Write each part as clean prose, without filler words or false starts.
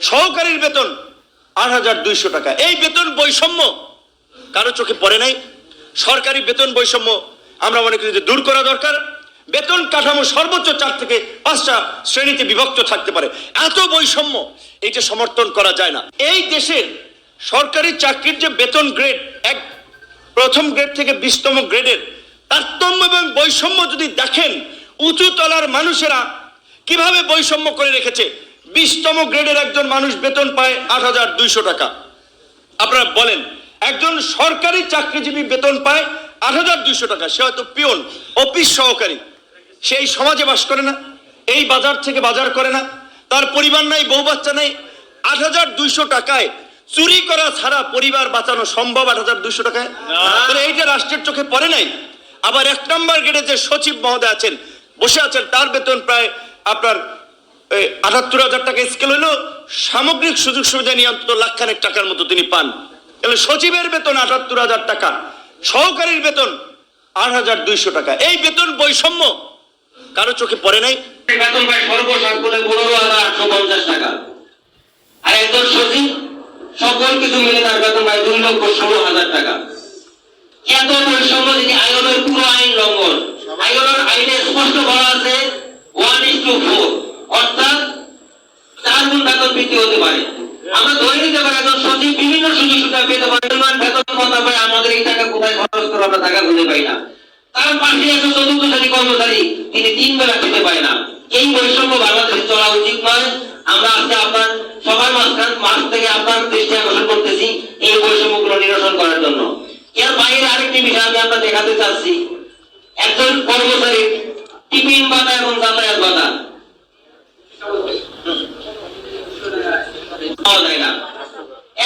সহকারীর বেতন ৮,২০০ টাকা। এই বেতন বৈষম্য কারো চোখে পড়ে নাই? সরকারি বেতন বৈষম্য আমরা মনে করি যে দূর করা দরকার। বেতন কাঠামো সর্বোচ্চ 4 থেকে 5টা শ্রেণীতে বিভক্ত থাকতে পারে। এত বৈষম্য এইটা সমর্থন করা যায় না। এই দেশের সরকারি চাকরির যে বেতন গ্রেড, প্রথম গ্রেড থেকে 20তম গ্রেডের তারতম্য এবং বৈষম্য যদি দেখেন, উঁচু তলার মানুষেরা কিভাবে বৈষম্য করে রেখেছে। 20তম গ্রেডের একজন মানুষ বেতন পায় ৮,২০০ টাকা। আপনারা বলেন, একজন সরকারি চাকরিজীবী বেতন পায় ৮,২০০ টাকা। সে হয়তো পিয়ন, অফিস সহকারী, সেই সমাজে বাস করে না, এই বাজার থেকে বাজার করে না, তার পরিবার নাই, বউ বাচ্চা নাই। ৮,২০০ টাকায় চুরি করা ছাড়া পরিবার বাঁচানো সম্ভব? ৮,২০০ টাকায়? তাহলে এইটা রাষ্ট্রের চোখে পড়ে নাই? আবার 1 নম্বর গ্রেডে যে সচিব মহোদয় আছেন, বসে আছেন, তার বেতন প্রায় আপনার ৭৮,০০০ টাকা স্কেল হলো, সামগ্রিক সুযোগ সুবিধা নিয়ে অন্তত লাখখানেক টাকার মতো তিনি পান। তাহলে সচিবের বেতন ৭৮,০০০ টাকা, সহকারীর বেতন ৮,২০০ টাকা। এই বেতন বৈষম্য কারো চোখে পড়ে নাই? বেতন পায় সর্বসাকুল্যে ১৫,৮৫০ টাকা। আর একজন সচিব সকল কিছু মিলে তার বেতন পায় ২,১৬,০০০ টাকা। এত বৈষম্য যদি আইনের পুরো আইন লঙ্ঘন। আইনে স্পষ্ট বলা আছে 1:4, অর্থাৎ 4 গুণ বেতন বৃদ্ধি হতে পারে। আমরা ধরে নিতে পারি একজন সচিব বিভিন্ন সুযোগ সুবিধা পেতে পারে, বেতন কথা পায়, আমাদের এই টাকা কোথায় খরচ করে আমরা টাকা খুঁজে পাই না। তার পাশে একজন চতুর্থ শ্রেণী কর্মচারী, তিনি 3 বেলা খেতে পায় না। এই বৈষম্য বাংলাদেশে চলা উচিত নয়। আমরা আজকে আপনার সবার মাঝ থেকে আপনার দৃষ্টি আকর্ষণ করতেছি এই বৈষম্যগুলো নিরসন করার জন্য। এর বাইরে আরেকটি বিষয় আমি আপনার দেখাতে চাচ্ছি। একজন কর্মচারী টিফিন ভাতা এবং যাতায়াত ভাতা পাওয়া যায় না।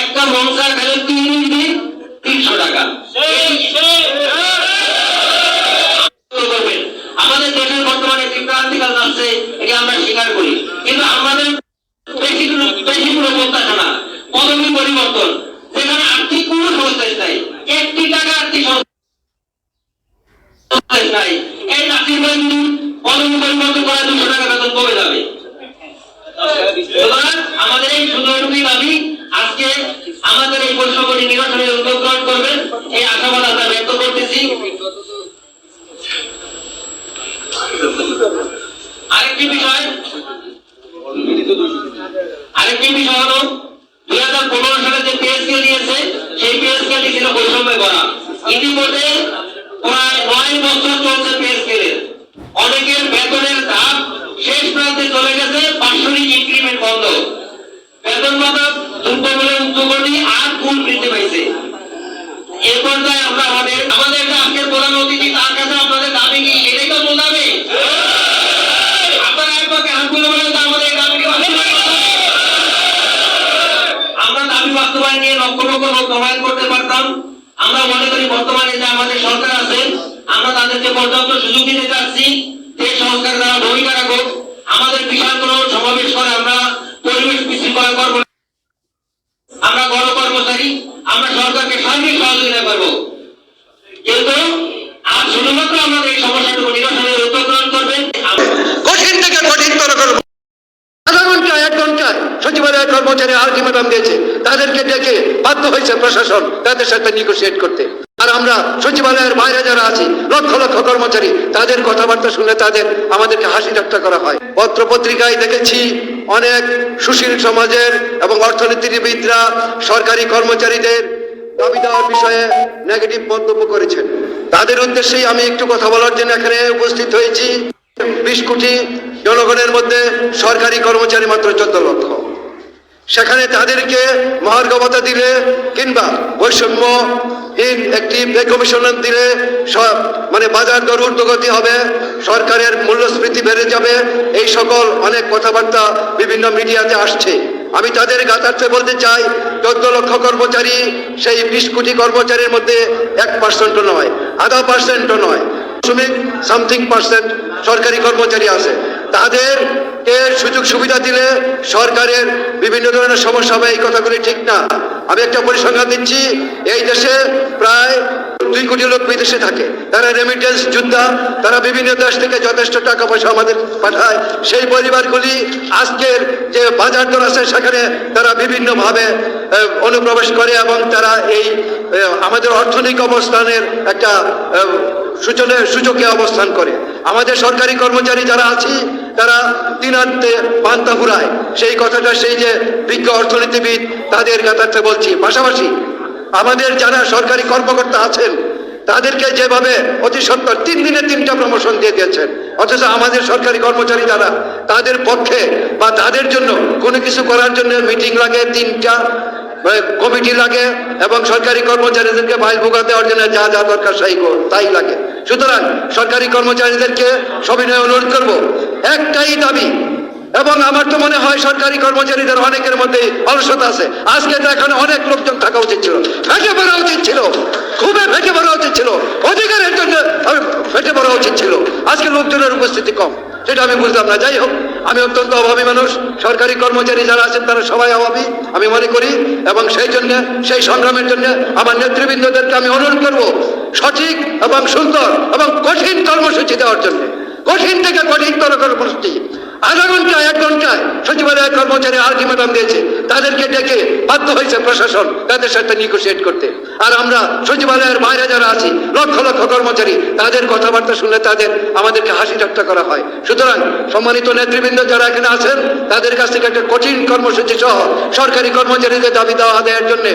একটা সংসার খেলে 30 দিন 300 টাকা। আমাদের দেশের বর্তমানে একটি ক্রান্তিকাল আসছে, এটি আমরা স্বীকার করি, কিন্তু আমাদের বেশিগুলো প্রত্যাশা না। পদবী পরিবর্তন, যেখানে আর্থিক কোনো সংস্থা নাই, 1 টাকা আর্থিক সংস্থা নাই, এই রাশির পদবী পরিবর্তন করা 200 টাকা বেতন কমে যাবে। আমাদের এই সুযোগটুকুই দাবি, আজকে আমাদের এই বৈষম্যটি নিরসনের উদ্যোগ গ্রহণ করবেন, এই আশাবাদ আমরা ব্যক্ত করতেছি। আরেকটি বিষয় হলো 2015 সালে যে পে স্কেল দিয়েছে, সেই পে স্কেলটি ছিল বৈষম্য করা। ইতিমধ্যে প্রায় 9 বছর চলছে পে স্কেলের। অনেকের বেতনের ধাপ শেষ প্রান্তে চলে গেছে, বাৎসরিক ইনক্রিমেন্ট বন্ধ। বেতন ভাতা দ্রুত বলে উচ্চকর্মী 8 গুণ বৃদ্ধি পাইছে। এ পর্যায়ে আমরা আমাদের আজকের প্রধান অতিথি, তার কাছে আপনাদের দাবি কি এটাই তো বোঝাবে? আপনারা একবারকে হাত তুলে বলেন যে আমাদের এই দাবিটি আমরা দাবি বাস্তবায়ন নিয়ে লক্ষ লক্ষ লোক নবায়ন করতে পারতাম। আমরা মনে করি বর্তমানে যে আমাদের সরকার আছে, আমরা তাদেরকে পর্যাপ্ত সুযোগ দিতে চাচ্ছি। দেশ সংস্কার দ্বারা ভূমিকা রাখুক। আমাদের বিশাল কোনো সমাবেশ করে আমরা পরিবেশ বিশৃঙ্খলা করবো না। আমরা গণকর্মচারী, আমরা সরকারকে সার্বিক সহযোগিতা করবো, কিন্তু আর শুধুমাত্র আমাদের এই সমস্যাটুকু নিরসনের উদ্যোগ গ্রহণ করবেন। কঠিন থেকে কঠিনতর করবো। আধা ঘন্টা 1 ঘন্টায় সচিবালয়ের কর্মচারী আলটিমেটাম দিয়েছে, তাদেরকে ডেকে বাধ্য হয়েছে প্রশাসন তাদের সাথে নেগোশিয়েট করতে। আর আমরা সচিবালয়ের বাইরে যারা আছি, লক্ষ লক্ষ কর্মচারী, তাদের কথাবার্তা শুনে আমাদেরকে হাসি ঠাট্টা করা হয়। পত্র পত্রিকায় দেখেছি অনেক সুশীল সমাজের এবং অর্থনীতিবিদরা সরকারি কর্মচারীদের দাবি দেওয়ার বিষয়ে নেগেটিভ মন্তব্য করেছেন। তাদের উদ্দেশ্যেই আমি একটু কথা বলার জন্য এখানে উপস্থিত হয়েছি। 20 কোটি জনগণের মধ্যে সরকারি কর্মচারী মাত্র 14 লক্ষ। সেখানে তাদেরকে মহার্ঘ ভাতা দিলে কিংবা বৈষম্যহীন একটি পে কমিশন দিলে মানে বাজার দর ঊর্ধ্বগতি হবে, সরকারের মূল্যস্ফীতি বেড়ে যাবে, এই সকল অনেক কথাবার্তা বিভিন্ন মিডিয়াতে আসছে। আমি তাদের গাতার্থে বলতে চাই, 14 লক্ষ কর্মচারী, সেই 20 কোটি কর্মচারীর মধ্যে 1% নয়, 0.5% নয়, something% সরকারি কর্মচারী আছে। তাদেরকে সুযোগ সুবিধা দিলে সরকারের বিভিন্ন ধরনের সমস্যা হবে, এই কথাগুলি ঠিক না। আমি একটা পরিসংখ্যান দিচ্ছি, এই দেশে প্রায় 2 কোটি লোক বিদেশে থাকে, তারা রেমিটেন্স যোদ্ধা, তারা বিভিন্ন দেশ থেকে যথেষ্ট টাকা পয়সা আমাদের পাঠায়। সেই পরিবারগুলি আজকের যে বাজার দর আছে সেখানে তারা বিভিন্নভাবে অনুপ্রবেশ করে এবং তারা এই আমাদের অর্থনৈতিক অবস্থানের একটা সূচকে অবস্থান করে। আমাদের সরকারি কর্মচারী যারা আছি তারা দিনান্তে পান্তা ফুরায়, সেই কথাটা সেই যে বিজ্ঞ অর্থনীতিবিদ তাদের কথাতে বলছি। পাশাপাশি আমাদের যারা সরকারি কর্মকর্তা আছেন তাদেরকে যেভাবে অতি সত্তর 3 দিনে 3টা প্রমোশন দিয়ে দিয়েছেন, অথচ আমাদের সরকারি কর্মচারী যারা তাদের পক্ষে বা তাদের জন্য কোনো কিছু করার জন্য মিটিং লাগে, 3টা কমিটি লাগে এবং সরকারি কর্মচারীদেরকে ফাইল ভোগা দেওয়ার জন্য যা যা দরকার তাই লাগে। সুতরাং সরকারি কর্মচারীদেরকে সবিনয় অনুরোধ করব, একটাই দাবি, এবং আমার তো মনে হয় সরকারি কর্মচারীদের অনেকের মধ্যে অলসতা আছে। আজকে তো এখানে অনেক লোকজন থাকা উচিত ছিল, ফেটে পড়া উচিত ছিল, খুবই ফেটে পড়া উচিত ছিল, অধিকারের জন্য ফেটে পড়া উচিত ছিল। আজকে লোকজনের উপস্থিতি কম, সেটা আমি বুঝলাম না। যাই হোক, আমি অত্যন্ত অভাবী মানুষ, সরকারি কর্মচারী যারা আছেন তারা সবাই অভাবী আমি মনে করি, এবং সেই জন্য সেই সংগ্রামের জন্য আমার নেতৃবৃন্দদেরকে আমি অনুরোধ করব সঠিক এবং সুন্দর এবং কঠিন কর্মসূচি দেওয়ার জন্য, কঠিন থেকে কঠিনতর কর্মসূচি। আধা ঘন্টায় 1 ঘন্টায় সচিবালয়ের কর্মচারী আলটিমেটাম দিয়েছে, তাদেরকে ডেকে বাধ্য হয়েছে প্রশাসন তাদের সাথে নিগোশিয়েট করতে। আর আমরা সচিবালয়ের বাইরে যারা আছি লক্ষ লক্ষ কর্মচারী, তাদের কথাবার্তা শুনলে আমাদেরকে হাসি ঠাট্টা করা হয়। সুতরাং সম্মানিত নেতৃবৃন্দ যারা এখানে আছেন তাদের কাছ থেকে একটা কঠিন কর্মসূচি সহ সরকারি কর্মচারীদের দাবি দেওয়া আদায়ের জন্য